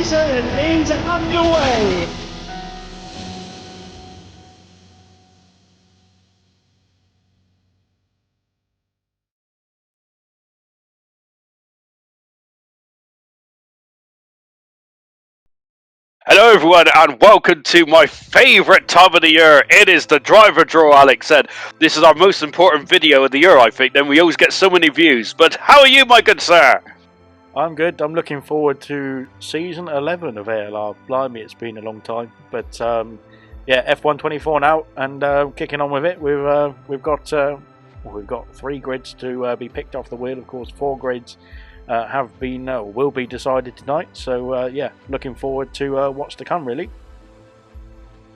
season is underway. Hello everyone and welcome to my favourite time of the year. It is the driver draw, Alex said. This is our most important video of the year, I think, then we always get so many views. But how are you, my good sir? I'm good. I'm looking forward to season 11 of ALR. Blimey, it's been a long time. But yeah, F124 now and kicking on with it. We've got 3 grids to be picked off the wheel. Of course, 4 grids have been will be decided tonight. So yeah, looking forward to what's to come, really.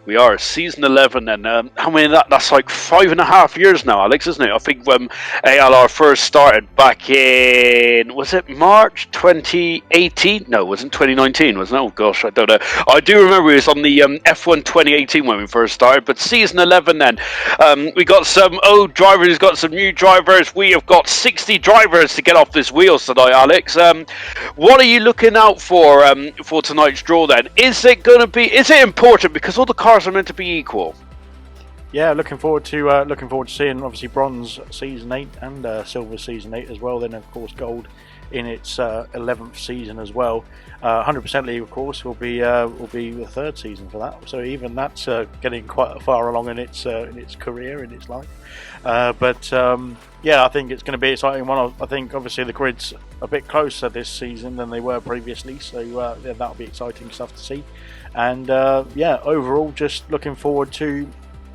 We are season 11, and how many? That's like 5.5 years now, Alex, isn't it? I think when ALR first started back in, was it March 2018? No, it wasn't 2019, wasn't it? Oh gosh, I don't know. I do remember it was on the F1 2018 when we first started, but season 11 then. We got some old drivers, got some new drivers. We have got 60 drivers to get off this wheels tonight, Alex. What are you looking out for tonight's draw then? Is it important because all the cars are meant to be equal? Yeah, looking forward to seeing obviously bronze season 8 and silver season 8 as well. Then of course gold in its 11th season as well. 100% League, of course, will be the 3rd season for that. So even that's getting quite far along in its career, in its life. But yeah, I think it's going to be an exciting one. I think obviously the grid's a bit closer this season than they were previously, so yeah, that'll be exciting stuff to see. And yeah, overall, just looking forward to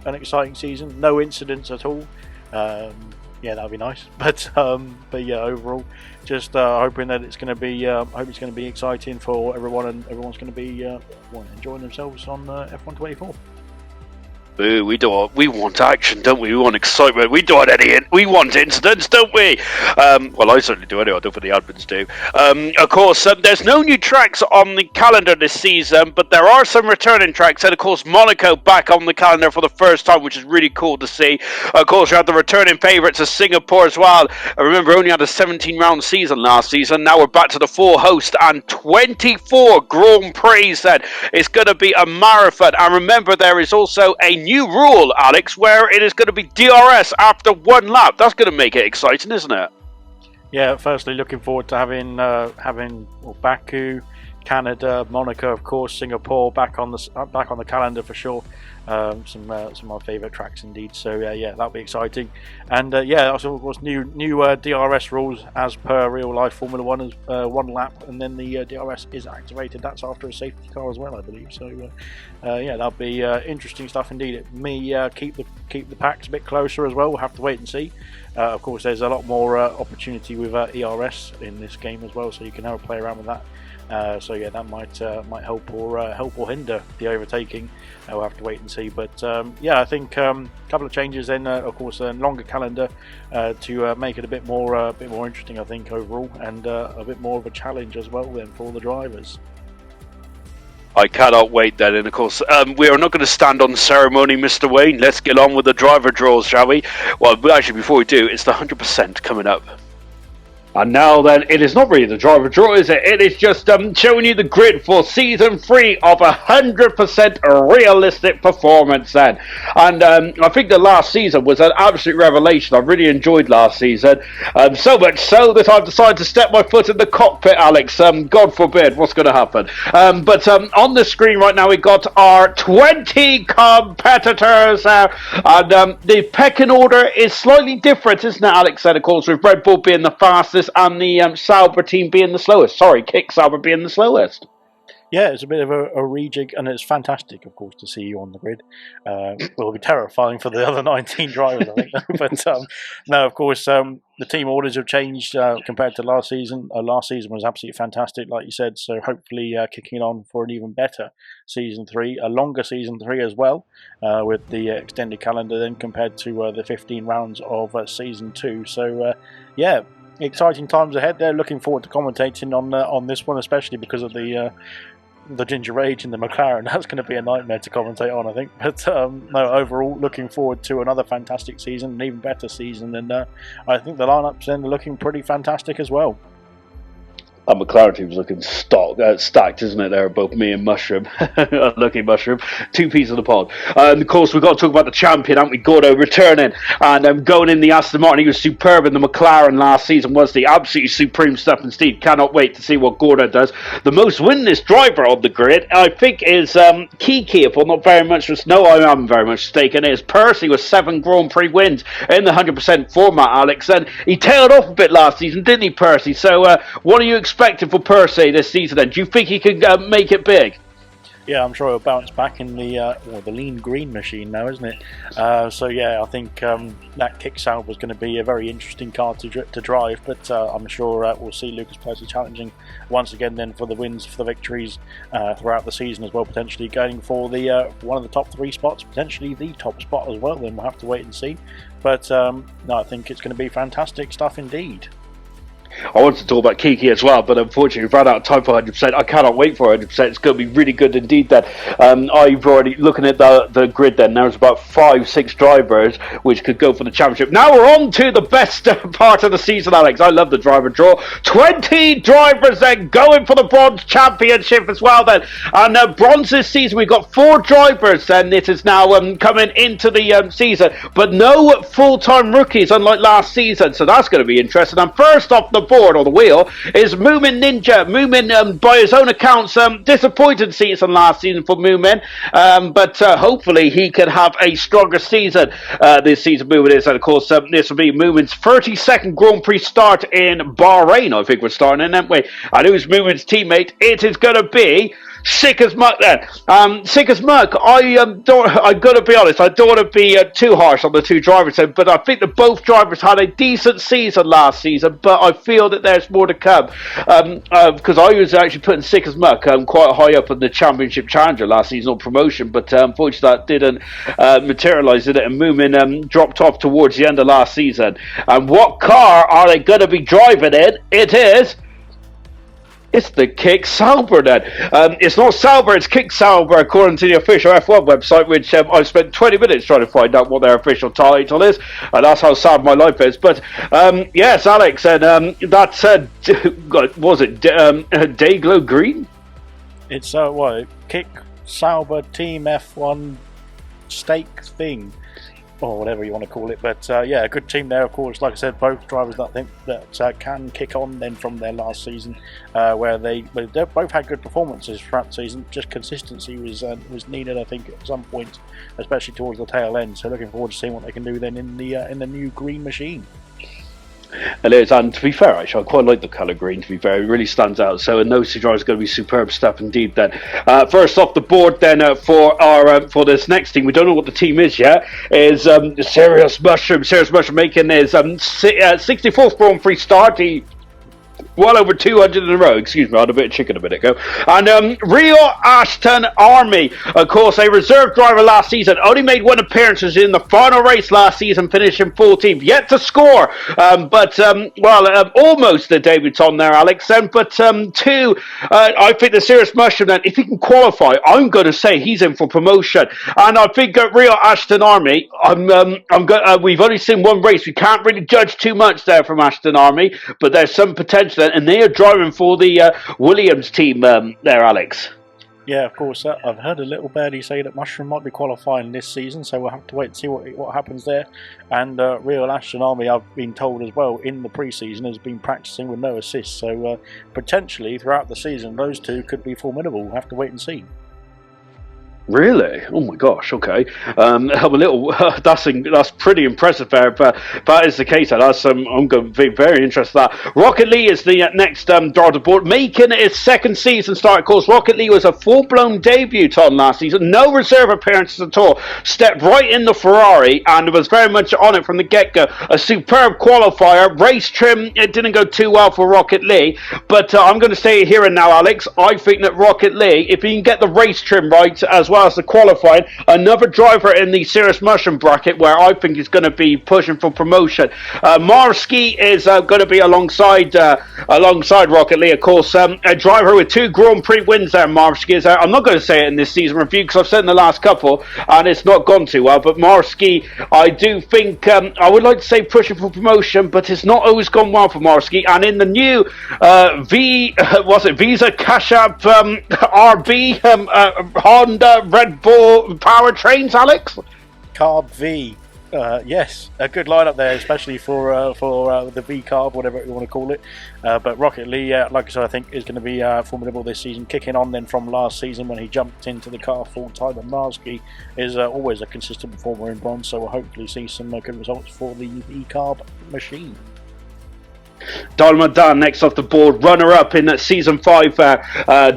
an exciting season. No incidents at all. Yeah, that'll be nice. But yeah, overall, just hoping that it's going to be hope it's going to be exciting for everyone, and everyone's going to be enjoying themselves on F124. Boo, we want action, don't we? We want excitement. We want incidents, don't we? Well, I certainly do anyway. I don't think the admins do. Of course, there's no new tracks on the calendar this season, but there are some returning tracks. And of course, Monaco back on the calendar for the first time, which is really cool to see. Of course, we have the returning favourites of Singapore as well. I remember only had a 17-round season last season. Now we're back to the full host and 24 Grand Prix. Then it's going to be a marathon. And remember, there is also a new rule, Alex, where it is going to be DRS after 1 lap. That's going to make it exciting, isn't it? Yeah, firstly, looking forward to having Baku, Canada, Monaco, of course, Singapore back on the calendar for sure. Some of my favourite tracks indeed. So yeah, that'll be exciting. And yeah, also of course new DRS rules as per real life Formula 1 is 1 lap, and then the DRS is activated. That's after a safety car as well, I believe. So yeah, that'll be interesting stuff indeed. It may keep the packs a bit closer as well. We'll have to wait and see. Of course, there's a lot more opportunity with ERS in this game as well, so you can have a play around with that. So yeah, that might help or hinder the overtaking. We'll have to wait and see. But yeah, I think a couple of changes then. Of course, a longer calendar to make it a bit more interesting, I think, overall, and a bit more of a challenge as well then for the drivers. I cannot wait then, and of course we are not going to stand on ceremony, Mr. Wayne. Let's get on with the driver draws, shall we? Well, actually, before we do, it's the 100% coming up. And now then, it is not really the driver draw, is it? It is just showing you the grid for Season 3 of 100% realistic performance then. And I think the last season was an absolute revelation. I really enjoyed last season. So much so that I've decided to step my foot in the cockpit, Alex. God forbid, what's going to happen? But on the screen right now, we've got our 20 competitors. And the pecking order is slightly different, isn't it, Alex? And of course, with Red Bull being the fastest, and the Sauber team being the slowest. Sorry, Kick Sauber being the slowest. Yeah, it's a bit of a rejig, and it's fantastic, of course, to see you on the grid. It will be terrifying for the other 19 drivers, I think. But no, of course, the team orders have changed compared to last season. Last season was absolutely fantastic, like you said. So hopefully kicking on for an even better Season 3, a longer Season 3 as well, with the extended calendar then compared to the 15 rounds of Season 2. So yeah, exciting times ahead there. Looking forward to commentating on this one, especially because of the Ginger Rage in the McLaren. That's going to be a nightmare to commentate on, I think. But no, overall, looking forward to another fantastic season, an even better season, and I think the lineups then are looking pretty fantastic as well. Our McLaren team's looking stacked, isn't it? There, both me and Mushroom, lucky Mushroom, two pieces of the pod. And of course, we've got to talk about the champion, haven't we? Gordo returning and going in the Aston Martin. He was superb in the McLaren last season, wasn't he? Absolutely supreme stuff. And Steve, cannot wait to see what Gordo does. The most winless driver on the grid, I think, is Kiki. If I'm not very much, no, I am very much mistaken. It is Percy with 7 Grand Prix wins in the 100% format, Alex. And he tailed off a bit last season, didn't he, Percy? So, what are you expecting for Percy this season then? Do you think he can make it big? Yeah, I'm sure he'll bounce back in the lean green machine now, isn't it? So yeah, I think that kick salve was going to be a very interesting car to drive, but I'm sure we'll see Lucas Percy challenging once again then for the wins, for the victories throughout the season as well, potentially going for the one of the top 3 spots, potentially the top spot as well. Then we'll have to wait and see. But no, I think it's going to be fantastic stuff indeed. I wanted to talk about Kiki as well, but unfortunately we've run out of time for 100%. I cannot wait for 100%. It's going to be really good indeed. That I've already looking at the grid. Then there's about 5-6 drivers which could go for the championship. Now we're on to the best part of the season, Alex. I love the driver draw. 20 drivers then going for the bronze championship as well. Then and bronze this season we've got 4 drivers. Then it is now coming into the season, but no full-time rookies unlike last season. So that's going to be interesting. And first off the board or the wheel is Moomin Ninja. Moomin, by his own accounts, disappointed season last season for Moomin, but hopefully he can have a stronger season this season. Moomin is, and of course, this will be Moomin's 32nd Grand Prix start in Bahrain. I think we're starting in, aren't we? And who's Moomin's teammate? It is going to be Sick as Muck then. Sick as Muck, I've got to be honest, I don't want to be too harsh on the 2 drivers, but I think that both drivers had a decent season last season, but I feel that there's more to come. Because I was actually putting Sick as Muck quite high up in the Championship Challenger last season on promotion, but unfortunately that didn't materialise, did it? And Moomin dropped off towards the end of last season. And what car are they going to be driving in? It's the Kick Sauber then. It's not Sauber, it's Kick Sauber according to the official F1 website, which I've spent 20 minutes trying to find out what their official title is, and that's how sad my life is. But yes, Alex, and that's was it Dayglow Green? It's Kick Sauber Team F1 stake thing, or whatever you want to call it. But yeah, a good team there, of course. Like I said, both drivers that I think that can kick on then from their last season, where they both had good performances throughout the season. Just consistency was needed, I think, at some point, especially towards the tail end. So looking forward to seeing what they can do then in the new green machine. It is, and to be fair, actually, I quite like the colour green, to be fair. It really stands out. So, and those 2 drivers are going to be superb stuff indeed then. First off the board then for our for this next team, we don't know what the team is yet, is Serious Mushroom. Serious Mushroom making his 64th Grand Prix start. He well over 200 in a row. Excuse me, I had a bit of chicken a minute ago. And Rio Ashton Army, of course, a reserve driver last season, only made 1 appearance in the final race last season, finishing 14th. Yet to score, but almost a debutant there, Alex. But 2, I think the Serious Mushroom, then, if he can qualify, I'm going to say he's in for promotion. And I think Rio Ashton Army, we've only seen 1 race. We can't really judge too much there from Ashton Army, but there's some potential. And they are driving for the Williams team there, Alex. Yeah, of course. I've heard a little birdie say that Mushroom might be qualifying this season, so we'll have to wait and see what happens there. And Real Ashton Army, I've been told as well, in the pre-season has been practicing with no assists. So potentially throughout the season, those 2 could be formidable. We'll have to wait and see. Really? Oh my gosh! Okay, I'm a little. That's pretty impressive there. But that is the case. I'm going to be very interested in that. Rocket Lee is the next driver board, making his 2nd season start. Of course, Rocket Lee was a full-blown debutant last season, no reserve appearances at all. Stepped right in the Ferrari and was very much on it from the get-go. A superb qualifier. Race trim, it didn't go too well for Rocket Lee, but I'm going to say it here and now, Alex. I think that Rocket Lee, if he can get the race trim right as well well as the qualifying. Another driver in the Serious Mushroom bracket where I think is going to be pushing for promotion. Marski is going to be alongside Rocket Lee, of course. A driver with 2 Grand Prix wins there, Marski is. I'm not going to say it in this season review because I've said in the last couple and it's not gone too well. But Marski, I do think I would like to say pushing for promotion, but it's not always gone well for Marski. And in the new Visa Cash App RB Honda Red Bull powertrains, Alex? Carb V. Yes, a good lineup there, especially for the V carb, whatever you want to call it. But Rocket Lee, like I said, I think is going to be formidable this season, kicking on then from last season when he jumped into the car full time. And Marski is always a consistent performer in bronze, so we'll hopefully see some good results for the V carb machine. Dynamo Dan next off the board, runner-up in Season 5.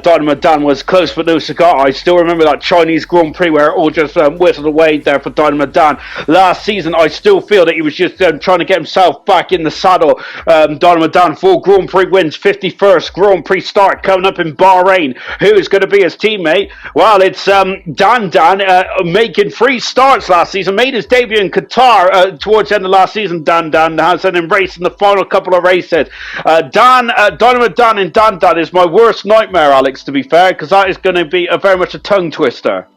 Dynamo Dan was close but no cigar. I still remember that Chinese Grand Prix where it all just whittled away there for Dynamo Dan. Last season, I still feel that he was just trying to get himself back in the saddle. Dynamo Dan, 4 Grand Prix wins, 51st Grand Prix start coming up in Bahrain. Who is going to be his teammate? Well, it's Dan making 3 starts last season, made his debut in Qatar towards the end of last season. Dan has an embrace in the final couple of races. Dynamo Dan in Dan is my worst nightmare, Alex, to be fair, because that is going to be very much a tongue twister.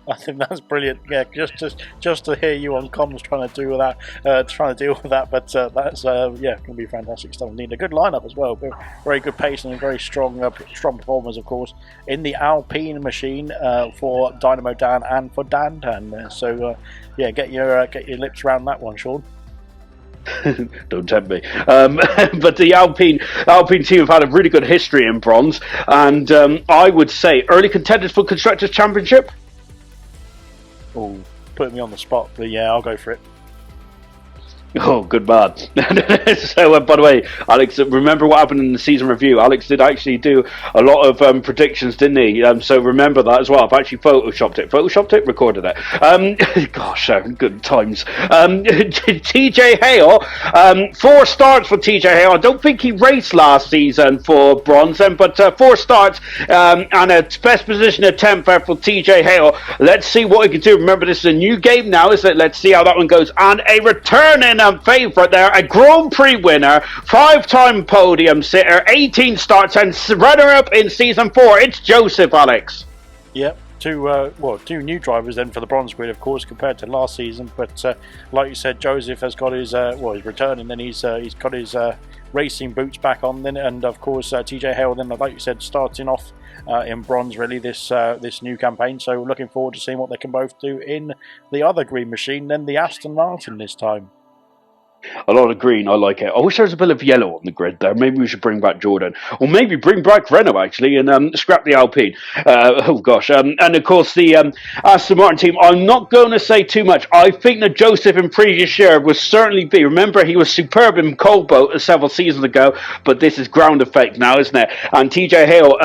I think that's brilliant. Yeah, just to hear you on comms trying to deal with that, but that's going to be fantastic stuff. Indeed, a good lineup as well. Very good pace and very strong performers, of course, in the Alpine machine for Dynamo Dan and for Dan. So get your lips around that one, Sean. Don't tempt me. But the Alpine team have had a really good history in bronze, and I would say early contenders for Constructors' Championship. Oh, put me on the spot, but yeah, I'll go for it. Oh, good man. So, by the way, Alex, remember what happened in the season review? Alex did actually do a lot of predictions, didn't he? So remember that as well. I've actually photoshopped it, recorded it. Gosh, good times. TJ Hale, 4 starts for TJ Hale. I don't think he raced last season for bronze, but 4 starts and a best position attempt for TJ Hale. Let's see what he can do. Remember, this is a new game now, isn't it? Let's see how that one goes. And a returning favourite there, a Grand Prix winner, 5-time podium sitter, 18 starts and runner-up in Season 4. It's Joseph, Alex. Yep. 2 new drivers then for the bronze grid, of course, compared to last season. But like you said, Joseph has got his he's returning. Then he's got his racing boots back on. Then, and of course, TJ Hale. Then, like you said, starting off in bronze really this new campaign. So looking forward to seeing what they can both do in the other green machine. Then the Aston Martin this time. A lot of green, I like it. I wish there was a bit of yellow on the grid there. Maybe we should bring back Jordan. Or maybe bring back Renault, actually, and scrap the Alpine. And of course, the Aston Martin team, I'm not going to say too much. I think that Joseph in previous year would certainly be. Remember, he was superb in Cold Boat several seasons ago, but this is ground effect now, isn't it? And TJ Hale,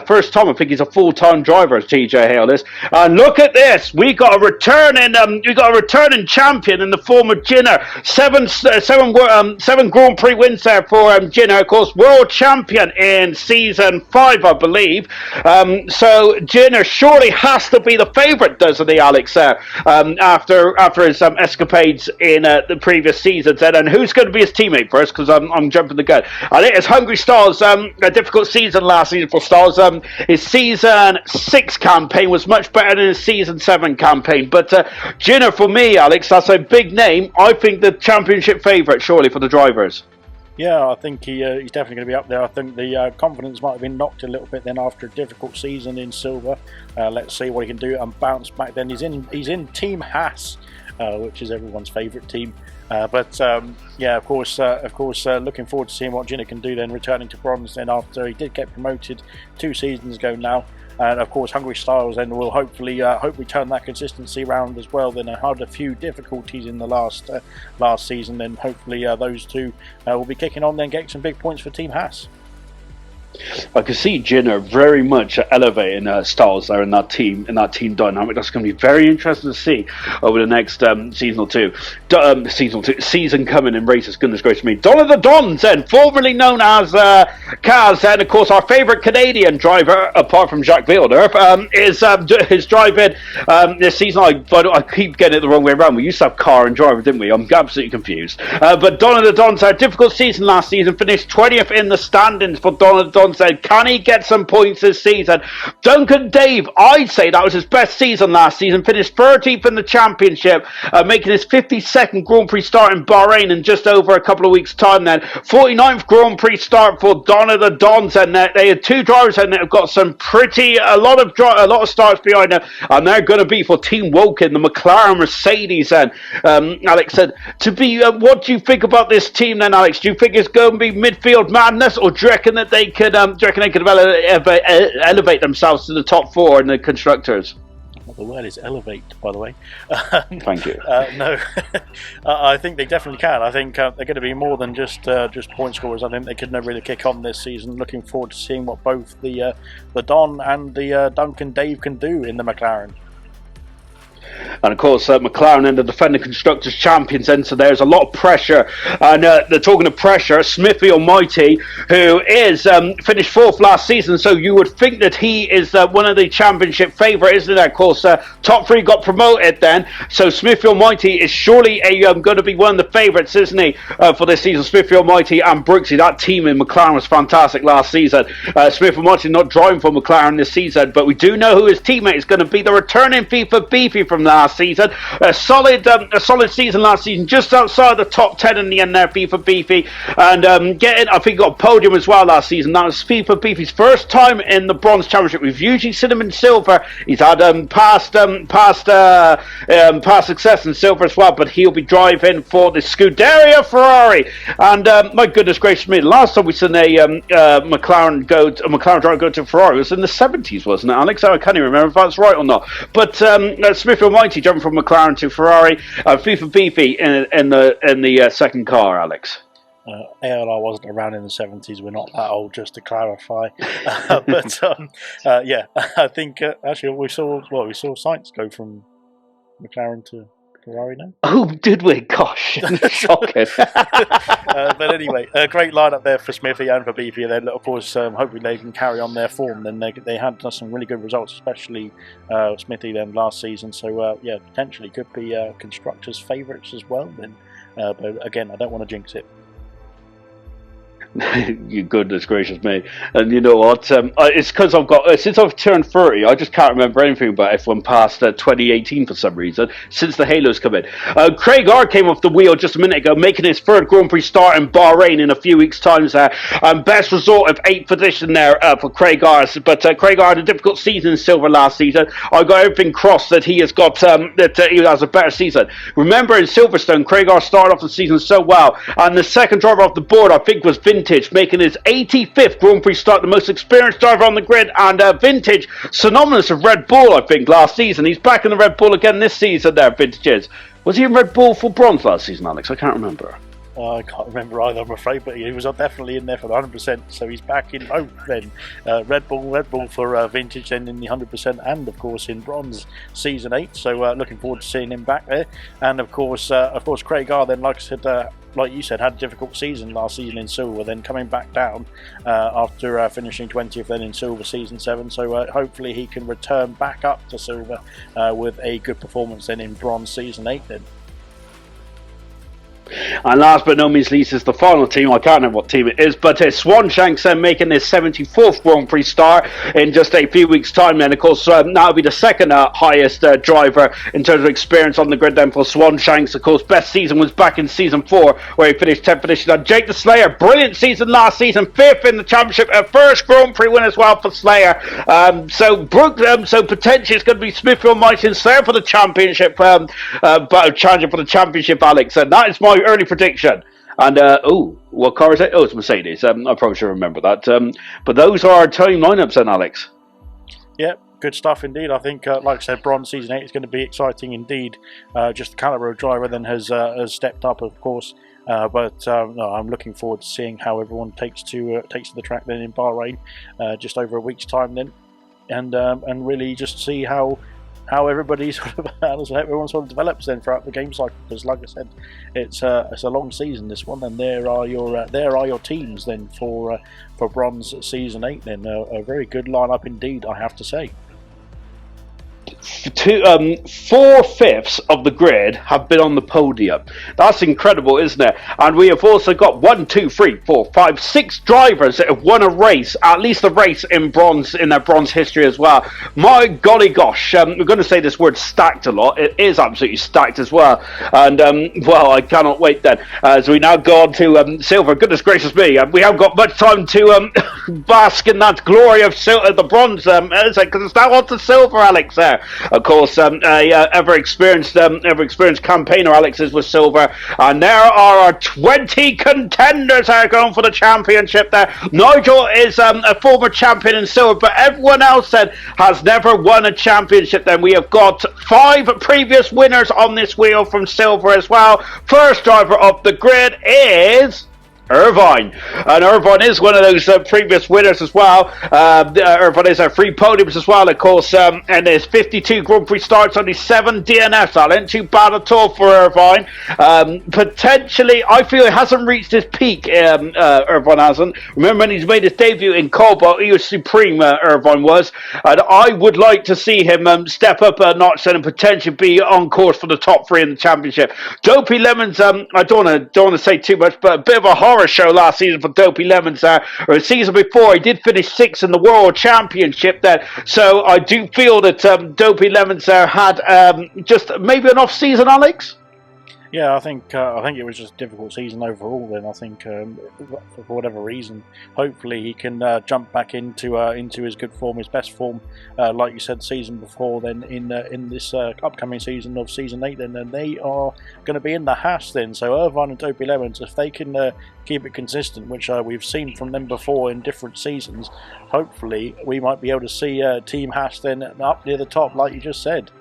first time, I think he's a full-time driver, TJ Hale is. And look at this. We got a returning champion in the form of Jinner. 7 Grand Prix wins there for Jinner, of course, world champion in Season 5, I believe. So Jinner surely has to be the favourite, doesn't he, Alex, after his escapades in the previous seasons. And who's going to be his teammate first? Because I'm jumping the gun. I think it's Hungry Stars. A difficult season last season for Stars. His Season 6 campaign was much better than his Season 7 campaign. But Jinner, for me, Alex, that's a big name. I think the championship favourite, surely, for the drivers. Yeah, I think he's definitely going to be up there. I think the confidence might have been knocked a little bit then after a difficult season in Silver. Let's see what he can do and bounce back. Then he's in Team Haas, which is everyone's favourite team. Of course, looking forward to seeing what Jinner can do then, returning to bronze then after he did get promoted 2 seasons ago now. And of course, Hungry Styles then will hopefully turn that consistency around as well. Then had a few difficulties in the last season. Then hopefully those two will be kicking on. Then getting some big points for Team Haas. I can see Jinner very much elevating styles there in that team dynamic. That's going to be very interesting to see over the next season or two. Season coming in races. Goodness gracious me. Donna the Dons, then, formerly known as Kaz, and of course our favourite Canadian driver, apart from Jacques Villeneuve, is driving this season. I keep getting it the wrong way around. We used to have car and driver, didn't we? I'm absolutely confused. But Donna the Dons had a difficult season last season. Finished 20th in the standings for Donna the Dons. Said, can he get some points this season? Duncan Dave, I'd say that was his best season last season. Finished 13th in the championship, making his 52nd Grand Prix start in Bahrain in just over a couple of weeks' time. Then 49th Grand Prix start for Donna the Dons, and they had two drivers and they've got a lot of starts behind them, and they're going to be for Team Woken, the McLaren Mercedes. And Alex said, what do you think about this team then, Alex? Do you think it's going to be midfield madness, or do you reckon that they could elevate themselves to the top four in the constructors? Well, the word is elevate, by the way. Thank you. No, I think they definitely can. I think they're going to be more than just point scorers. I think they could really kick on this season. Looking forward to seeing what both the Don and the Duncan Dave can do in the McLaren. And of course, McLaren and the defending constructors champions, and so there's a lot of pressure. And they're talking of pressure. Smithy Almighty, who is finished fourth last season, so you would think that he is one of the championship favourites, isn't it? Of course, top three got promoted then, so Smithy Almighty is surely going to be one of the favourites, isn't he, for this season? Smithy Almighty and Brooksy, that team in McLaren was fantastic last season. Smithy Almighty not driving for McLaren this season, but we do know who his teammate is going to be, the returning FIFA Beefy from last season. A solid season last season, just outside the top 10 in the end there, FIFA Beefy, and I think got a podium as well last season. That was FIFA Beefy's first time in the Bronze Championship. We've usually seen him in silver. He's had past success in silver as well, but he'll be driving for the Scuderia Ferrari. And my goodness gracious me, last time we seen a McLaren driver go to Ferrari was in the 70s, wasn't it, Alex? I can't even remember if that's right or not. But Smith Almighty jumping from McLaren to Ferrari, FIFA Beefy in the second car, Alex. ALR wasn't around in the 70s. We're not that old, just to clarify. But yeah, I think actually we saw Sainz go from McLaren to Ferrari now. Oh, did we? Gosh, shocking. But anyway, a great lineup there for Smithy and for Beefy. Then, of course, hopefully they can carry on their form. Then they had some really good results, especially Smithy then last season. So yeah, potentially could be constructors' favourites as well. Then, but again, I don't want to jinx it. You goodness gracious me. And you know what, it's because I've got since I've turned 30, I just can't remember anything about F1 past 2018 for some reason, since the Halos come in. Craig R came off the wheel just a minute ago, making his third Grand Prix start in Bahrain in a few weeks' time there. Best result of 8th position there for Craig R. But Craig R had a difficult season in silver last season. I got everything crossed that he has got that he has a better season. Remember in Silverstone, Craig R started off the season so well, and the second driver off the board I think was Vintage, making his 85th Grand Prix start, the most experienced driver on the grid. And Vintage, synonymous of Red Bull, I think, last season. He's back in the Red Bull again this season there, Vintage is. Was he in Red Bull for bronze last season, Alex? I can't remember. I can't remember either, I'm afraid, but he was definitely in there for the 100%, so he's back in both then. Red Bull for Vintage, then in the 100%, and of course in bronze season 8, so looking forward to seeing him back there. And of course Craig R then, like I said, like you said, had a difficult season last season in silver, then coming back down after finishing 20th then in silver season 7, so hopefully he can return back up to silver with a good performance then in bronze season 8 then. And last but no means least is the final team. I can't remember what team it is, but it's Swanshanks making their 74th Grand Prix start in just a few weeks' time. And of course, that'll be the second highest driver in terms of experience on the grid then for Swanshanks. Of course, best season was back in season 4, where he finished 10th position. And Jake the Slayer, brilliant season last season, 5th in the championship, a first Grand Prix win as well for Slayer. So potentially it's going to be Smith Almighty and Slayer for the championship, but challenging for the championship, Alex. And that is my early prediction. And what car is it? Oh, it's Mercedes. I probably should remember that. But those are our team lineups then, Alex. Yep, good stuff indeed. I think, like I said, Bronze Season 8 is going to be exciting indeed. Just the caliber of driver then has stepped up, of course. But no, I'm looking forward to seeing how everyone takes to the track then in Bahrain, just over a week's time then, and really just see how everybody everyone sort of develops then throughout the game cycle. Because like I said, it's a long season, this one, and there are your teams then for Bronze Season 8. Then a very good lineup indeed, I have to say. 4/5 of the grid have been on the podium. That's incredible, isn't it? And we have also got 6 drivers that have won a race, at least a race in their bronze history as well. My golly gosh, we're going to say this word stacked a lot. It is absolutely stacked as well. And well, I cannot wait then as we now go on to silver. Goodness gracious me, we haven't got much time to bask in that glory of the bronze, because it's now on to silver, Alex. There, of course, ever experienced campaigner Alex is with silver, and there are 20 contenders that are going for the championship. There, Nigel is a former champion in silver, but everyone else then has never won a championship. Then we have got 5 previous winners on this wheel from silver as well. First driver of the grid is Irvine, and Irvine is one of those previous winners as well. Irvine is 3 podiums as well, of course, and there's 52 Grand Prix starts, only 7 DNFs. That ain't too bad at all for Irvine. Potentially, I feel it hasn't reached his peak. Irvine hasn't. Remember when he's made his debut in Cobalt, he was supreme. Irvine was, and I would like to see him step up a notch and potentially be on course for the top 3 in the championship. Dopey Lemons, I don't want to say too much, but a bit of a horror show last season for Dopey Lemons. Or the season before, he did finish 6th in the World Championship there. So I do feel that Dopey Lemons had just maybe an off season, Alex. Yeah, I think it was just a difficult season overall. Then I think for whatever reason, hopefully he can jump back into his good form, his best form, like you said, the season before. Then in this upcoming season of Season 8, then they are going to be in the Haas then. So Irvine and Dopey Lemons, if they can keep it consistent, which we've seen from them before in different seasons, hopefully we might be able to see Team Haas then up near the top, like you just said.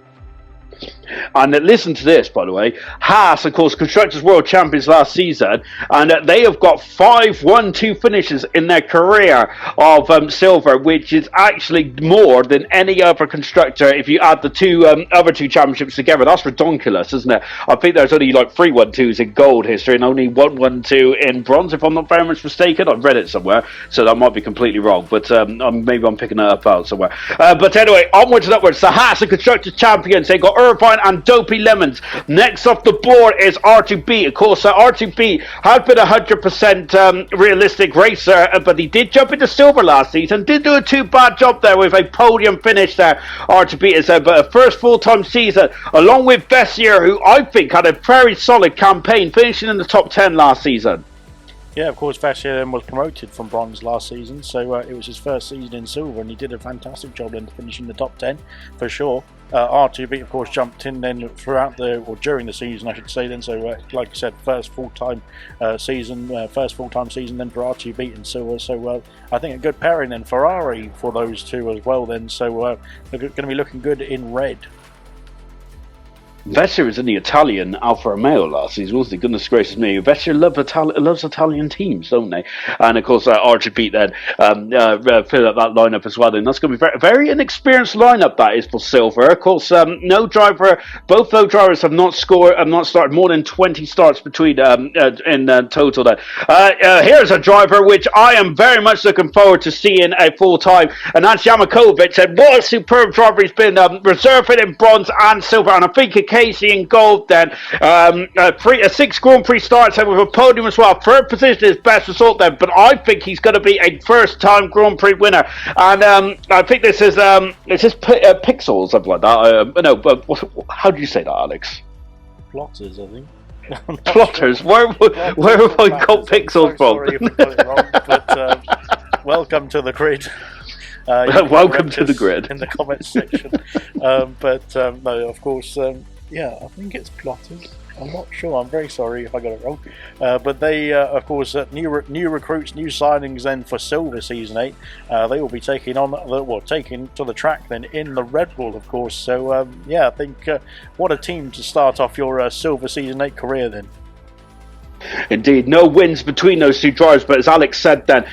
And listen to this, by the way. Haas, of course, Constructors World Champions last season, and they have got 5 1-2 finishes in their career of silver, which is actually more than any other constructor if you add the other two championships together. That's ridiculous, isn't it? I think there's only like 3 1-2s in gold history and only 1 1-2 in bronze, if I'm not very much mistaken. I've read it somewhere, so that might be completely wrong, but maybe I'm picking it up out somewhere. But anyway, onwards and upwards. The Haas, the Constructors Champions, they got Irvine and Dopey Lemons. Next off the board is R2B. Of course, R2B had been 100% realistic racer, but he did jump into silver last season. Did do a too bad job there with a podium finish there. R2B is a first full-time season, along with Vessier, who I think had a very solid campaign, finishing in the top 10 last season. Yeah, of course, Vessier was promoted from bronze last season, so it was his first season in silver, and he did a fantastic job then to finish in the top 10 for sure. R2B, of course, jumped in then during the season, I should say. Then, so like I said, first full-time season then for R2B in silver. So I think a good pairing then, Ferrari for those two as well. Then, so they're going to be looking good in red. Vessier was in the Italian Alfa Romeo last season, wasn't he? Goodness gracious me. Vessier loves Italian teams, don't they? And of course, R2B then fill up that lineup as well. And that's going to be very, very inexperienced lineup, that is, for silver. Of course, no driver, both those drivers have not started more than 20 starts between in total. Then here's a driver which I am very much looking forward to seeing a full time, and that's Yamakovic. And what a superb driver he's been, reserving in bronze and silver, and I think Casey in gold then. 6 Grand Prix starts with a podium as well. 3rd position is best result then, but I think he's going to be a first-time Grand Prix winner. And I think this is Pixels, something like that. No, but how do you say that, Alex? Plotters, I think. Plotters? Where have I got Pixels from? Sorry if I got it wrong, but welcome to the grid. Welcome to the grid in the comments section. No, of course, yeah, I think it's Plotters. I'm not sure. I'm very sorry if I got it wrong. But they, of course, new recruits, new signings then for Silver Season 8. They will be taking to the track then in the Red Bull, of course. So, yeah, I think what a team to start off your Silver Season 8 career then. Indeed, no wins between those two drivers, but as Alex said, then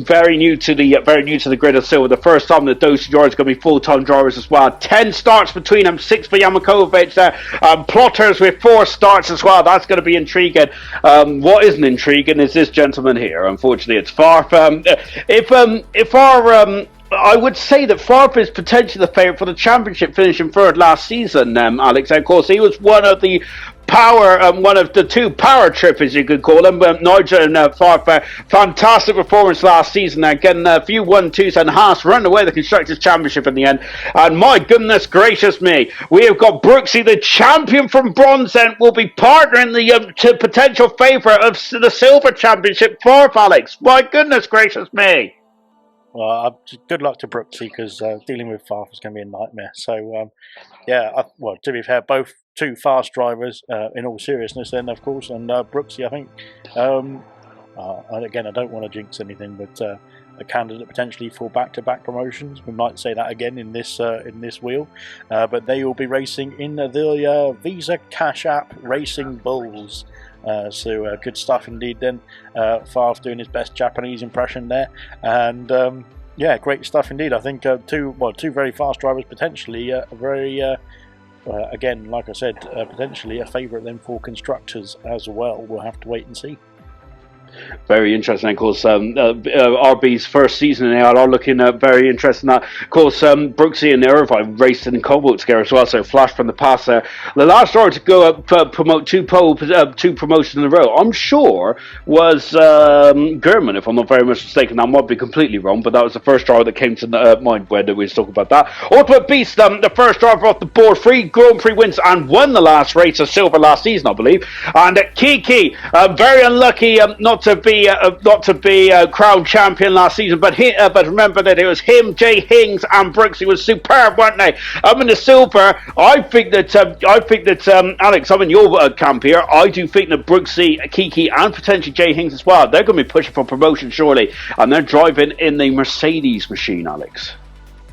very new to the grid of Silver. The first time that those two drivers are going to be full-time drivers as well. 10 starts between them, 6 for Yamakovic there. Plotters with 4 starts as well. That's going to be intriguing. What isn't intriguing is this gentleman here. Unfortunately, it's Farf. I would say that Farf is potentially the favourite for the championship, finishing third last season, Alex. And of course, he was one of the two power trippers, you could call them. Nigel and Farf, fantastic performance last season. Getting a few 1-2s, and Haas run away the Constructors' Championship in the end. And my goodness gracious me, we have got Brooksy, the champion from Bronze, and will be partnering the potential favourite of the Silver Championship, Farf, Alex. My goodness gracious me. Well, good luck to Brooksy, because dealing with Farf is going to be a nightmare. So, to be fair, both two fast drivers, in all seriousness then, of course, and Brooksy, I think, and again, I don't want to jinx anything, but a candidate potentially for back-to-back promotions. We might say that again in this wheel, but they will be racing in the Visa Cash App Racing Bulls. So good stuff indeed then. Farf doing his best Japanese impression there, and yeah, great stuff indeed. I think two very fast drivers, potentially again, like I said, potentially a favourite then for constructors as well. We'll have to wait and see. Very interesting. Of course, RB's first season in ALR looking very interesting. Of course, Brooksy and Irvine raced in Cobalt together as well, so flash from the past there. The last driver to go up promote two promotions in a row, I'm sure, was German, if I'm not very much mistaken. I might be completely wrong, but that was the first driver that came to mind when we were talking about that. Ultimate Beast, the first driver off the board, 3 Grand Prix wins and won the last race of Silver last season, I believe. And Kiki, very unlucky not to be crowned champion last season, but remember that it was him, Jay Hings, and Brooksy was superb, weren't they? In the Silver, I think that Alex, I'm in your camp here. I do think that Brooksy, Kiki, and potentially Jay Hings as well, they're going to be pushing for promotion surely, and they're driving in the Mercedes machine, Alex.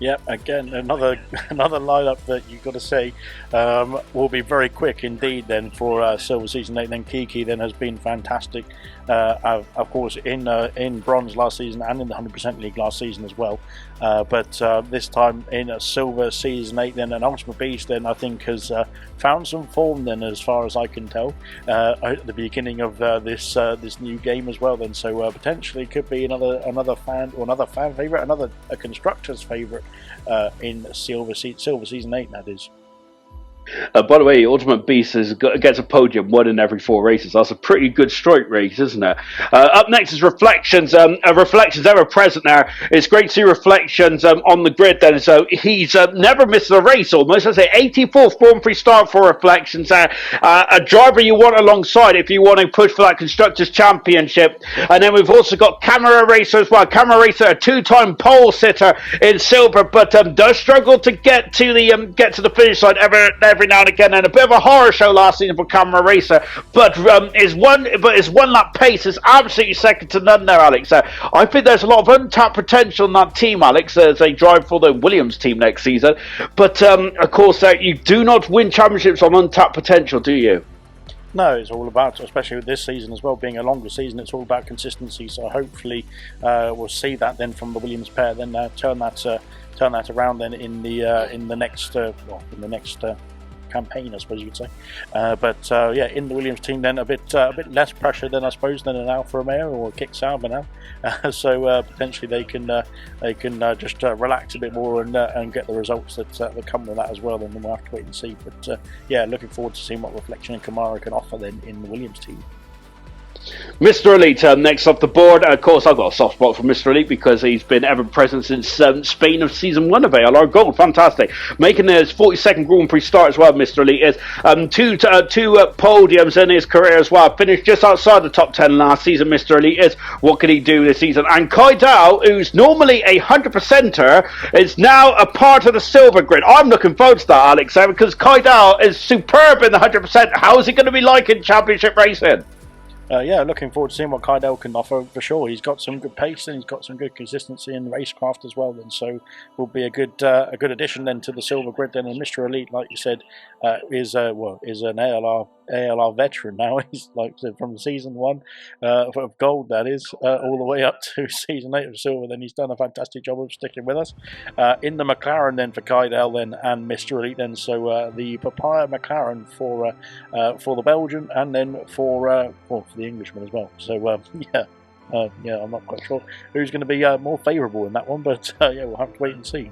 Yep, again, another lineup that you've got to say will be very quick indeed then for Silver Season 8. Then Kiki then has been fantastic, of course, in Bronze last season and in the 100% League last season as well. But this time in Silver Season 8 then, an Ultimate Beast then I think has found some form then, as far as I can tell, at the beginning of this new game as well then. So potentially could be another fan favourite, a constructor's favourite in Silver Season 8, that is. By the way, Ultimate Beast gets a podium 1 in every 4 races. That's a pretty good strike race, isn't it? Up next is Reflections. Reflections ever present there. It's great to see Reflections on the grid then. So he's never missed a race almost. I say 84th Grand Prix start for Reflections. A driver you want alongside if you want to push for that Constructors' Championship. And then we've also got Camera Racer as well. Camera Racer, a 2-time pole sitter in Silver, but does struggle to get to the finish line every now and again, and a bit of a horror show last season for Camera Racer, but his one lap pace is absolutely second to none there, Alex. I think there's a lot of untapped potential in that team, Alex, as they drive for the Williams team next season. But of course, you do not win championships on untapped potential, do you? No, it's all about, especially with this season as well being a longer season, it's all about consistency. So hopefully we'll see that then from the Williams pair, then turn that around then in the next campaign, I suppose you could say. Yeah, in the Williams team then a bit less pressure than I suppose than an Alfa Romeo or a Kick Sauber now. So potentially they can just relax a bit more and get the results that come with that as well. Then we'll have to wait and see. But yeah, looking forward to seeing what Reflection and Kamara can offer then in the Williams team. Mr. Elite, next off the board. Of course, I've got a soft spot for Mr. Elite because he's been ever present since Spain of Season 1 of ALR Gold. Fantastic. Making his 42nd Grand Prix start as well, Mr. Elite is. Two podiums in his career as well. Finished just outside the top 10 last season, Mr. Elite is. What can he do this season? And Kaidal, who's normally a 100%er, is now a part of the silver grid. I'm looking forward to that, Alex, because Kaidal is superb in the 100%. How is he going to be like in championship racing? Yeah, looking forward to seeing what Kaidal can offer for sure. He's got some good pace and he's got some good consistency in racecraft as well. Then, so will be a good addition then to the silver grid. Then, and Mr. Elite, like you said, is an ALR veteran now. He's like I said, from season 1 of gold, that is, all the way up to season 8 of silver. Then he's done a fantastic job of sticking with us in the McLaren then for Kaidal then and Mr. Elite then. So the Papaya McLaren for the Belgian and then for the Englishman as well. So yeah, I'm not quite sure who's going to be more favourable in that one, but yeah, we'll have to wait and see.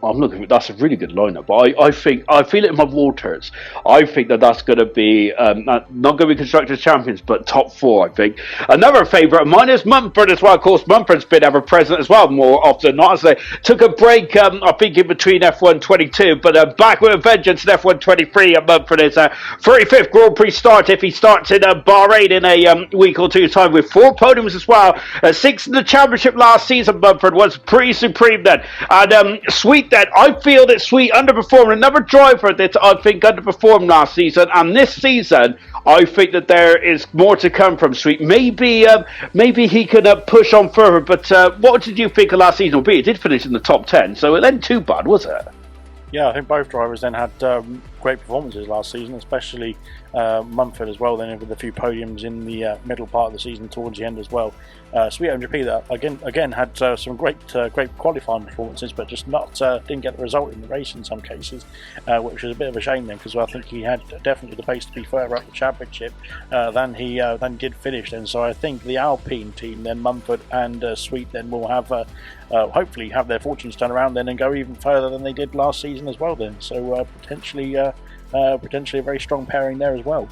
I'm looking at that's a really good lineup. But I feel it in my waters. I think that's going to be not going to be constructors champions, but top 4. I think another favourite of mine is Mumford as well. Of course, Mumford's been ever present as well, more often not. As they took a break, I think in between F1 22, but back with a vengeance in F1 23. Mumford is 35th Grand Prix start if he starts in Bahrain in a week or two's time with 4 podiums as well. 6 in the championship last season. Mumford was pretty supreme then, and Sweet. That I feel that Sweet underperformed. Another driver that I think underperformed last season, and this season I think that there is more to come from Sweet. Maybe he can push on further. But what did you think of last season? Albeit it did finish in the top 10, so it wasn't too bad, was it? Yeah, I think both drivers then had great performances last season, especially Mumford as well. Then with a few podiums in the middle part of the season towards the end as well. Sweet MGP that again had some great qualifying performances, but just didn't get the result in the race in some cases, which was a bit of a shame then, because I think he had definitely the pace to be further up the championship than he did finish then. So I think the Alpine team then, Mumford and Sweet, then will have hopefully have their fortunes turn around then and go even further than they did last season as well then. So potentially a very strong pairing there as well.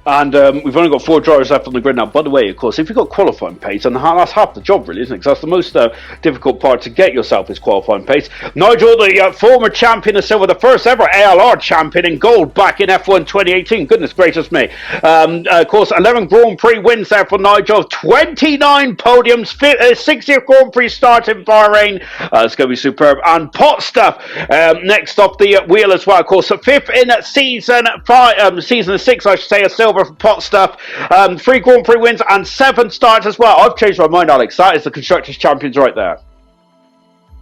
And we've only got 4 drivers left on the grid now. By the way, of course, if you've got qualifying pace, and that's half the job, really, isn't it? Because that's the most difficult part to get yourself is qualifying pace. Nigel, the former champion of silver, the first ever ALR champion in gold back in F1 2018. Goodness gracious me. Of course, 11 Grand Prix wins there for Nigel. 29 podiums, 60th Grand Prix start in Bahrain. It's going to be superb. And Pot Stuff next off the wheel as well. Of course, 5th in season 6, I should say. A silver for Pot Stuff, 3 Grand Prix wins and 7 starts as well. I've changed my mind, Alex. That is the Constructors' Champions right there.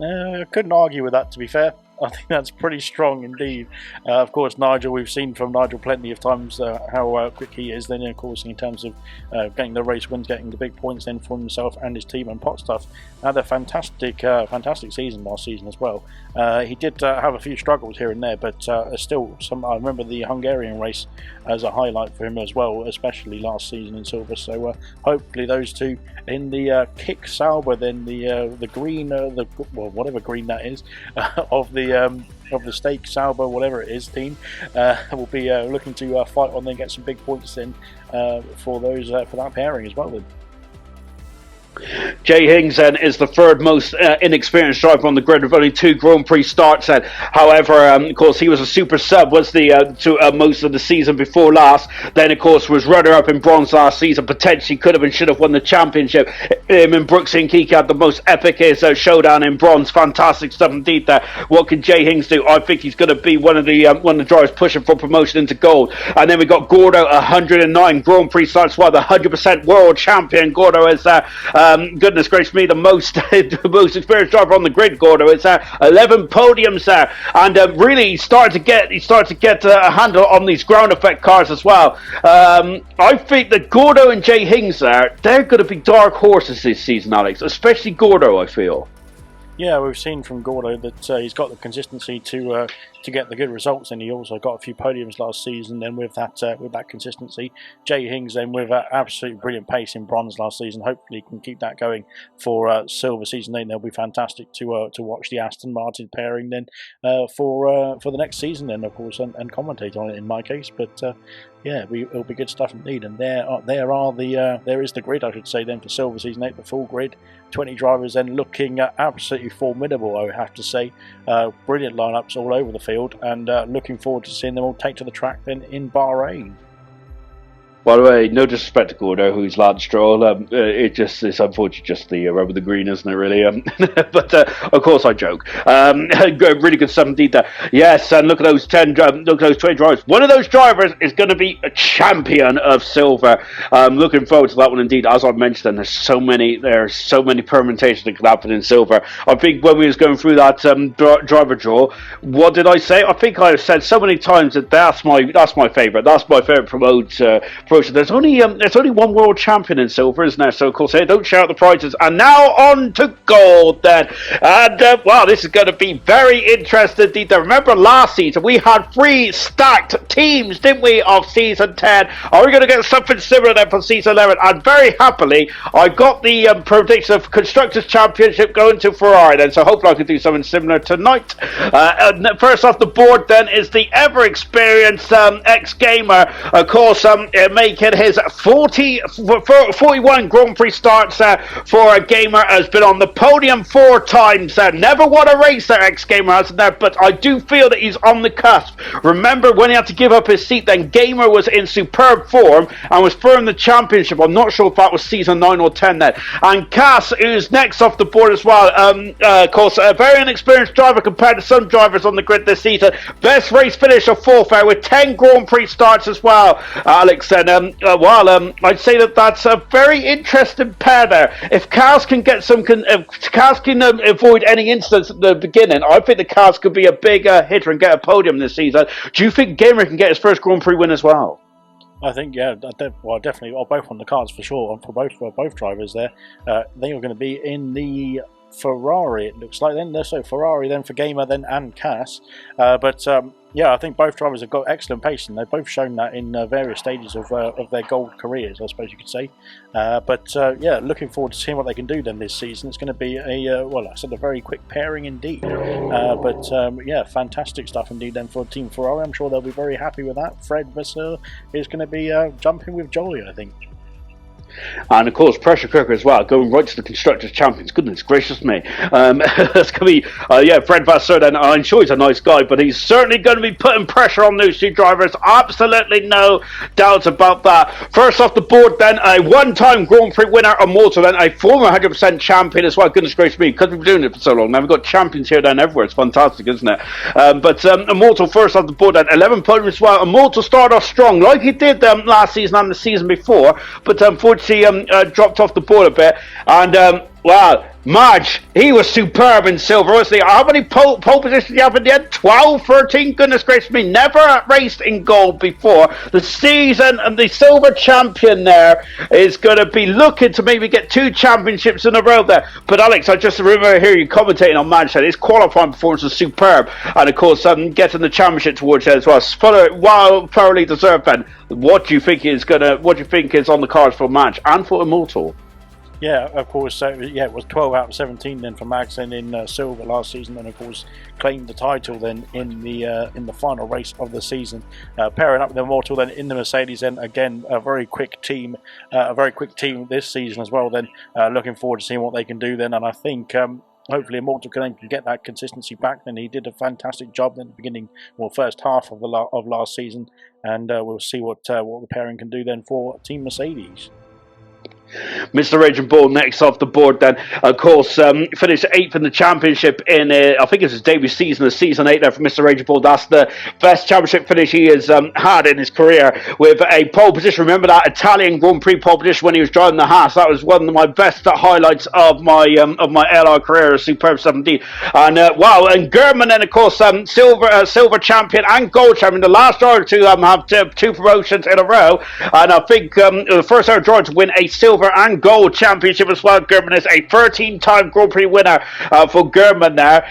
I couldn't argue with that, to be fair. I think that's pretty strong indeed. Of course, Nigel, we've seen from Nigel plenty of times how quick he is. Then, of course, in terms of getting the race wins, getting the big points then for himself and his team. And Pot Stuff had a fantastic season last season as well. He did have a few struggles here and there, but still, I remember the Hungarian race as a highlight for him as well, especially last season in silver. So hopefully those two in the Kick Sauber, then the green, whatever green that is, of the Stake Sauber, whatever it is, team will be looking to fight on and get some big points in for that pairing as well. Then. Jay Hings then is the third most inexperienced driver on the grid with only 2 Grand Prix starts. However, of course, he was a super sub, was to most of the season before last. Then, of course, was runner-up in bronze last season. Potentially could have and should have won the championship. Him and Brooks Inkiki had the most epic showdown in bronze. Fantastic stuff indeed there. What can Jay Hings do? I think he's going to be one of the drivers pushing for promotion into gold. And then we got Gordo, 109 Grand Prix starts, the 100% world champion. Gordo is goodness gracious me, the most experienced driver on the grid. Gordo, it's 11 podiums there, and really he started to get a handle on these ground effect cars as well. I think that Gordo and Jay Hings they're going to be dark horses this season, Alex, especially Gordo, I feel. Yeah, we've seen from Gordo that he's got the consistency to to get the good results. And he also got a few podiums last season. Then with that consistency, Jay Hings then with absolutely brilliant pace in bronze last season. Hopefully, he can keep that going for silver season 8. They'll be fantastic to watch the Aston Martin pairing then for the next season. Then of course and commentate on it in my case. But yeah, it'll be good stuff indeed. And there is the grid, I should say, then for silver season 8, the full grid, 20 drivers then looking absolutely formidable, I would have to say. Brilliant lineups all over the field, and looking forward to seeing them all take to the track then in Bahrain. By the way, no disrespect to Gordo, who's Lance Stroll. It's unfortunately just the red with the green, isn't it? Really. But of course, I joke. Really good stuff indeed there. Yes, and look at those 10. Look at those 20 drivers. One of those drivers is going to be a champion of silver. Looking forward to that one indeed. As I mentioned, there's so many permutations that can happen in silver. I think when we was going through that driver draw, what did I say? I think I said so many times that that's my favourite. That's my favourite promotion. There's only one world champion in silver, isn't there? So of course, don't shout the prizes. And now on to gold then. And wow, this is going to be very interesting indeed. Remember last season we had 3 stacked teams, didn't we, of season 10? Are we going to get something similar then for season 11? And very happily, I got the prediction of Constructors Championship going to Ferrari then. So hopefully I can do something similar tonight. First off the board then is the ever experienced ex-gamer, of course, making his 41 Grand Prix starts for a gamer, has been on the podium 4 times. Never won a race that ex-gamer hasn't there, but I do feel that he's on the cusp. Remember when he had to give up his seat then, Gamer was in superb form and was firm in the championship. I'm not sure if that was season 9 or 10 then. And Cass, who's next off the board as well, of course, a very inexperienced driver compared to some drivers on the grid this season. Best race finish of 4th with 10 Grand Prix starts as well, Alex. And I'd say that's a very interesting pair there. If cars can get avoid any incidents at the beginning, I think the cars could be a big hitter and get a podium this season. Do you think Gamer can get his first Grand Prix win as well? I think, yeah, definitely. Both on the cards for sure, and for both drivers there. They are going to be in the Ferrari, it looks like then. So Ferrari then for Gamer then and Cass. Yeah, I think both drivers have got excellent pace, and they've both shown that in various stages of their gold careers, I suppose you could say. Yeah, looking forward to seeing what they can do then this season. It's going to be a very quick pairing indeed. Yeah, fantastic stuff indeed then for Team Ferrari. I'm sure they'll be very happy with that. Fred Vasseur is going to be jumping with joy, I think. And of course, pressure cooker as well, going right to the Constructors Champions. Goodness gracious me. That's going to be, Fred Vasseur then. I'm sure he's a nice guy, but he's certainly going to be putting pressure on those 2 drivers. Absolutely no doubts about that. First off the board then, a one-time Grand Prix winner, Immortal, then a former 100% champion as well. Goodness gracious me, because we've been doing it for so long now. We've got champions here then everywhere. It's fantastic, isn't it? Immortal first off the board then, 11 podiums as well. Immortal started off strong, like he did last season and the season before, but unfortunately dropped off the board a bit. And wow, Marge, he was superb in silver, wasn't he? How many pole positions did he have in the end? 12, 13? Goodness gracious me, never raced in gold before. The season and the silver champion there is going to be looking to maybe get 2 championships in a row there. But Alex, I just remember hearing you commentating on Marge, his qualifying performance was superb. And of course, getting the championship towards that as well. Thoroughly deserved, Ben. What do you think is on the cards for Marge and for Immortal? Yeah, of course. It was 12 out of 17 then for Mags then in silver last season, and of course claimed the title then in the final race of the season, pairing up with Immortal then in the Mercedes. Then again, a very quick team this season as well. Then looking forward to seeing what they can do then, and I think. Hopefully Immortal can get that consistency back. Then he did a fantastic job in the beginning, first half of last season, and we'll see what the pairing can do then for Team Mercedes. Mr. Raging Bull next off the board then, of course, finished 8th in the championship in, I think it's his debut season of season 8 there for Mr. Raging Bull. That's the best championship finish he has had in his career, with a pole position. Remember that Italian Grand Prix pole position when he was driving the Haas? That was one of my best highlights of my ALR career, a superb 17. And wow, and German then, of course, silver champion and gold champion, the last driver to have 2 promotions in a row. And I think the first ever driver to win a silver silver and gold championship as well. German is a 13-time Grand Prix winner for German there.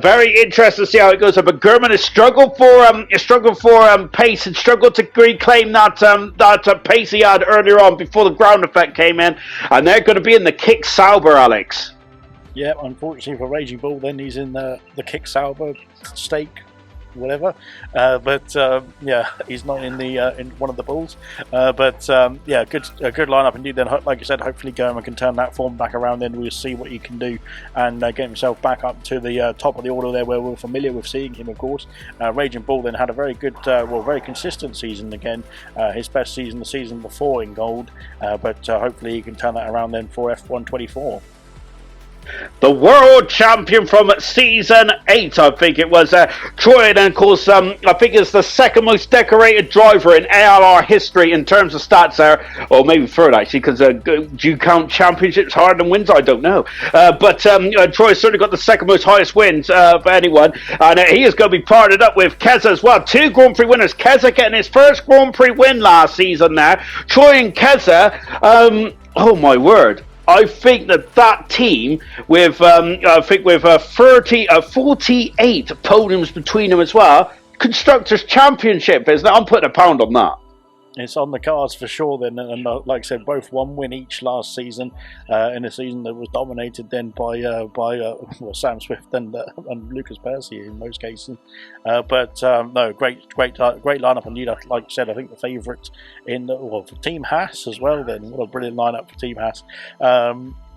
Very interested to see how it goes. But German has struggled for pace and struggled to reclaim that pace he had earlier on before the ground effect came in. And they're going to be in the Kick Sauber, Alex. Yeah, unfortunately for Raging Bull, then he's in the Kick Sauber stake, whatever. Yeah, he's not in the in one of the bulls. Yeah, a good lineup indeed. Then, like I said, hopefully German can turn that form back around. Then we'll see what he can do and get himself back up to the top of the order there, where we're familiar with seeing him, of course. Raging Bull then had a very good, very consistent season again. His best season the season before in gold. Hopefully he can turn that around then for F124. The world champion from season 8, I think it was, Troy, and of course, I think it's the second most decorated driver in ALR history in terms of stats there, or maybe third actually, because do you count championships harder than wins? I don't know. Troy certainly got the second most highest wins for anyone, and he is going to be partnered up with Keza as well. 2 Grand Prix winners. Keza getting his first Grand Prix win last season there. Troy and Keza, oh my word. I think that team with 48 podiums between them as well, Constructors Championship, isn't it? I'm putting £1 on that. It's on the cards for sure then, and like I said, both 1 win each last season, in a season that was dominated then by Sam Swift and Lucas Percy in most cases. No, great lineup indeed. Like I said, I think the favourite for Team Haas as well. Then what a brilliant lineup for Team Haas.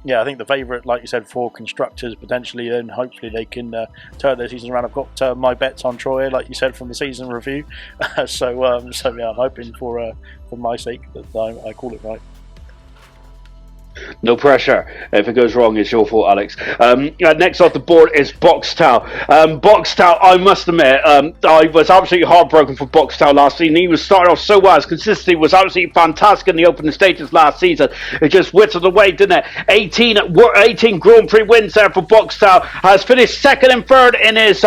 Yeah, I think the favourite, like you said, for Constructors potentially, and hopefully they can turn their season around. I've got my bets on Troy, like you said, from the season review. So yeah, I'm hoping for my sake that I call it right. No pressure. If it goes wrong, it's your fault, Alex. Next off the board is Boxtel. Boxtel, I must admit, I was absolutely heartbroken for Boxtel last season. He was starting off so well. His consistency was absolutely fantastic in the opening stages last season. It just whittled away, didn't it? 18 Grand Prix wins there for Boxtel. Has finished second and third in his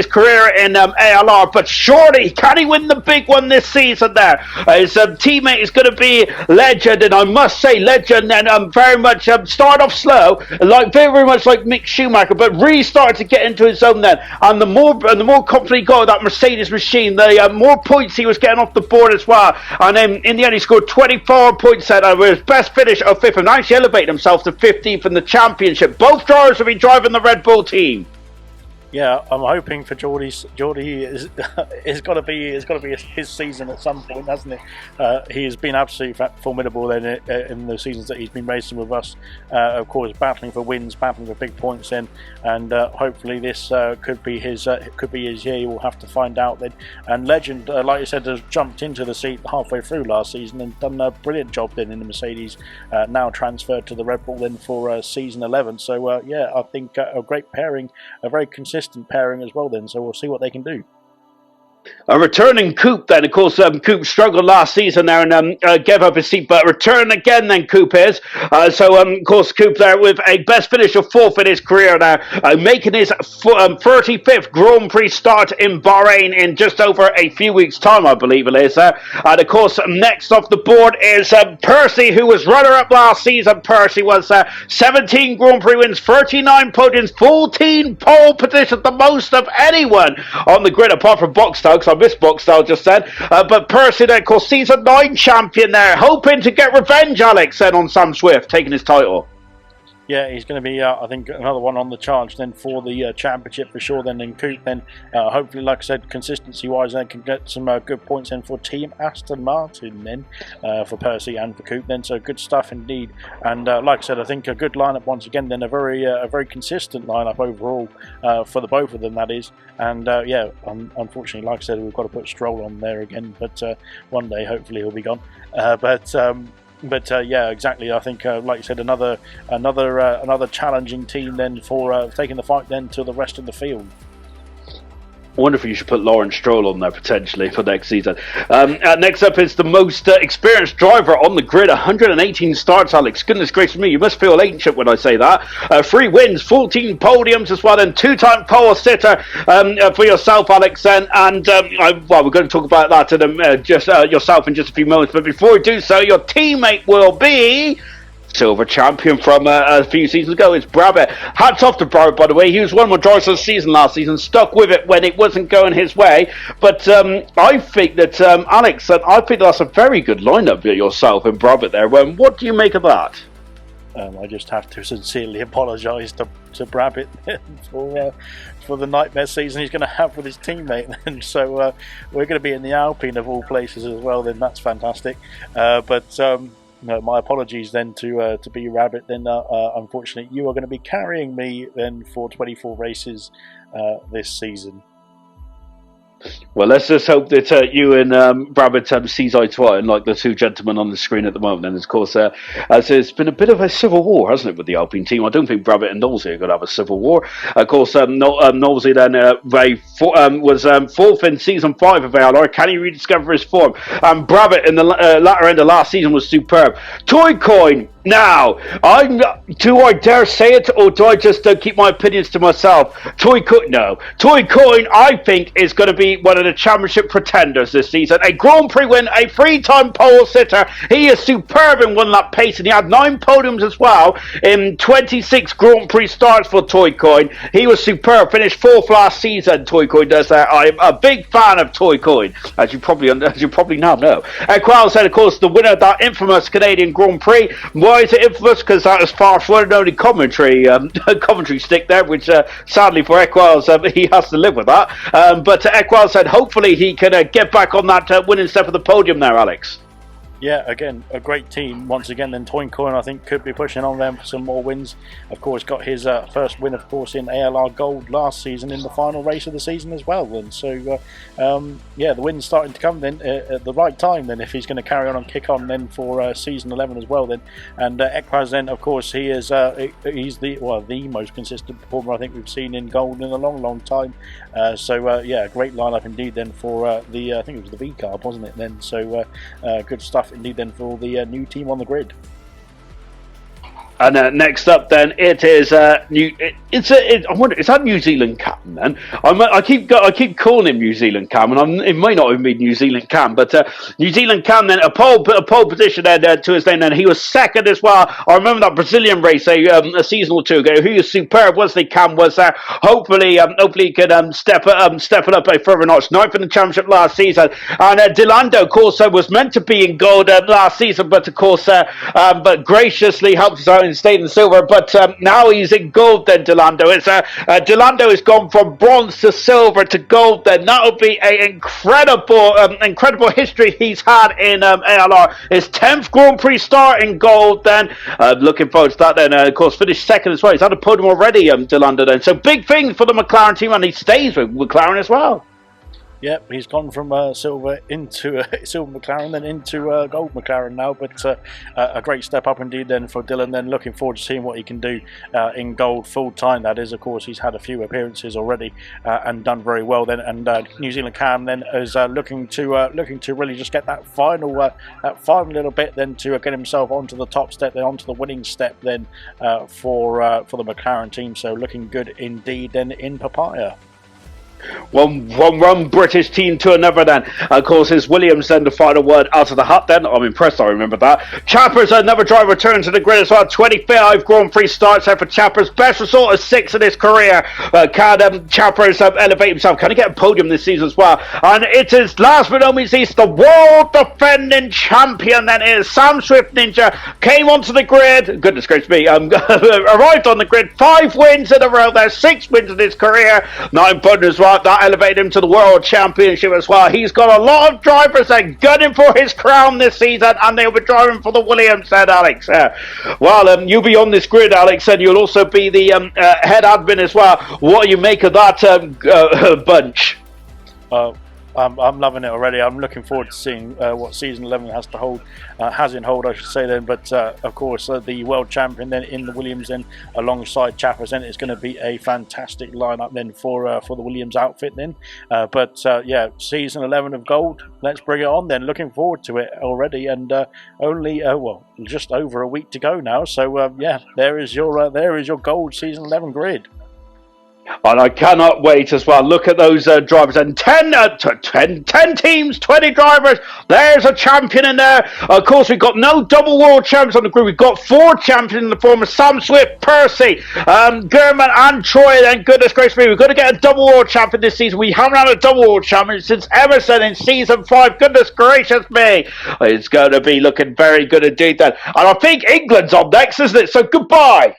career in ALR. But surely, can he win the big one this season there? His teammate is going to be Legend, and I must say, Legend and very much started off slow, very much like Mick Schumacher, but really started to get into his zone then. And the more confident he got with that Mercedes machine, the more points he was getting off the board as well. And then in the end, he scored 24 points with his best finish of 5th, and actually elevated himself to 15th in the championship. Both drivers will be driving the Red Bull team. Yeah, I'm hoping for Geordie is it's got to be his season at some point, hasn't it? He has been absolutely formidable then in the seasons that he's been racing with us. Of course, battling for wins, battling for big points then, and hopefully this could be his year. We'll have to find out then. And Legend, like you said, has jumped into the seat halfway through last season and done a brilliant job then in the Mercedes. Now transferred to the Red Bull then for season 11. So yeah, I think a great pairing, a very consistent pairing as well then, so we'll see what they can do. A returning Coop then, of course, Coop struggled last season there and gave up his seat, but return again then, Coop is. Of course, Coop there with a best finish of 4th in his career now, making his 35th Grand Prix start in Bahrain in just over a few weeks' time, I believe it is. And of course, next off the board is Percy, who was runner-up last season. Percy was 17 Grand Prix wins, 39 podiums, 14 pole positions, the most of anyone on the grid, apart from Boxtel, because I missed Boxtel just then. But Percy, then, of course, season 9 champion there, hoping to get revenge, Alex, then on Sam Swift, taking his title. Yeah, he's going to be, I think, another one on the charge then for the championship for sure. Then in Coop, then hopefully, like I said, consistency-wise, they can get some good points in for Team Aston Martin then for Percy and for Coop. Then so good stuff indeed. And like I said, I think a good lineup once again. Then a very consistent lineup overall for the both of them. That is, and yeah, unfortunately, like I said, we've got to put Stroll on there again. But one day, hopefully, he'll be gone. But yeah, exactly. I think, like you said, another challenging team then for taking the fight then to the rest of the field. I wonder if you should put Lawrence Stroll on there potentially for next season. Next up is the most experienced driver on the grid. 118 starts, Alex. Goodness gracious me, you must feel ancient when I say that. 3 wins, 14 podiums as well, and 2-time pole sitter for yourself, Alex. Well, we're going to talk about that in yourself in just a few moments. But before we do so, your teammate will be silver champion from a few seasons ago. It's Brabbit. Hats off to Brabbit, by the way. He was one of my drivers of the season last season, stuck with it when it wasn't going his way. But I think that, Alex, I think that's a very good lineup, yourself and Brabbit there. What do you make of that? I just have to sincerely apologise to Brabbit for the nightmare season he's going to have with his teammate. And so we're going to be in the Alpine of all places as well. Then that's fantastic. No, my apologies then to B Rabbit. Then unfortunately, you are going to be carrying me then for 24 races this season. Well, let's just hope that you and Brabbit sees eye to eye, and like the two gentlemen on the screen at the moment. And of course, as it's been a bit of a civil war, hasn't it, with the Alpine team? I don't think Brabbit and Knowlesy are going to have a civil war. Of course, Knowlesy then was fourth in season 5 of ALR. Can he rediscover his form? Brabbit in the latter end of last season was superb. Toy Coin. Now, do I dare say it, or do I just keep my opinions to myself? Toy Coin, I think, is going to be one of the championship pretenders this season. A Grand Prix win, a 3-time pole sitter. He is superb in one-lap pace, and he had 9 podiums as well in 26 Grand Prix starts for Toy Coin. He was superb, finished 4th last season. Toy Coin does that. I'm a big fan of Toy Coin, as you probably now know. Qual said, of course, the winner of that infamous Canadian Grand Prix. Why is it infamous? Because that was far one and only commentary stick there, which sadly for Equals, he has to live with that. But Equals said hopefully he can get back on that winning step of the podium there, Alex. Yeah, again, a great team. Once again, then Toy Coin, I think, could be pushing on them for some more wins. Of course, got his first win, of course, in ALR Gold last season in the final race of the season as well. Then, so yeah, the win's starting to come then at the right time. Then, if he's going to carry on and kick on then for season 11 as well. Then, and Ekraz then, of course, he's the most consistent performer I think we've seen in Gold in a long time. Yeah, great lineup indeed. Then for I think it was the V card, wasn't it? Then, so good stuff indeed then for the new team on the grid. And next up, then it is I wonder, is that New Zealand Cam? Then I keep calling him New Zealand Cam, and it may not even be New Zealand Cam, but New Zealand Cam then a pole position then to his name. Then he was second as well. I remember that Brazilian race a season or two ago. He was superb, wasn't he? Cam was there. Hopefully he could step it up a further notch. 9th in the championship last season, and Delando, of course, was meant to be in gold last season, but of course, but graciously helped us out. Stayed in silver, but now he's in gold. Then Delando, Delando has gone from bronze to silver to gold. Then that'll be an incredible history he's had in ALR. His 10th Grand Prix start in gold. Then looking forward to that. Then of course finished second as well. He's had a podium already. Delando. Then so big things for the McLaren team, and he stays with McLaren as well. Yep, he's gone from silver into silver McLaren, then into gold McLaren now. But a great step up indeed then for Dylan. Then looking forward to seeing what he can do in gold full time. That is, of course, he's had a few appearances already and done very well. Then, and New Zealand Cam then is looking to really just get that final little bit then to get himself onto the top step, then onto the winning step then for the McLaren team. So looking good indeed then in Papaya. One British team to another then. Of course, it's Williams then the final word out of the hut then. I'm impressed, I remember that. Chappers, another driver, returned to the grid as well. 25 Grand Prix starts there for Chappers. Best result of 6 in his career. Can Chappers elevate himself? Can he get a podium this season as well? And it is, last but not least, the world defending champion then is Sam Swift Ninja. Came onto the grid. Goodness gracious me. Arrived on the grid. 5 wins in a row there. 6 wins in his career. 9 podiums as well. That elevated him to the World Championship as well. He's got a lot of drivers that are gunning for his crown this season, and they'll be driving for the Williams, said Alex. Well, you'll be on this grid, Alex, and you'll also be the head admin as well. What do you make of that bunch? I'm loving it already. I'm looking forward to seeing what season 11 has in hold, I should say then. But of course, the world champion then in the Williams then alongside Chappers, then it's going to be a fantastic lineup then for the Williams outfit then. Yeah, season 11 of gold. Let's bring it on then. Looking forward to it already, and only just over a week to go now. So yeah, there is your gold season 11 grid. And I cannot wait as well. Look at those drivers. And 10 teams, 20 drivers. There's a champion in there. Of course, we've got no double world champions on the group. We've got 4 champions in the form of Sam Swift, Percy, German, and Troy. Then, goodness gracious me, we've got to get a double world champion this season. We haven't had a double world champion since Emerson in season 5. Goodness gracious me. It's going to be looking very good indeed then. And I think England's on next, isn't it? So, goodbye.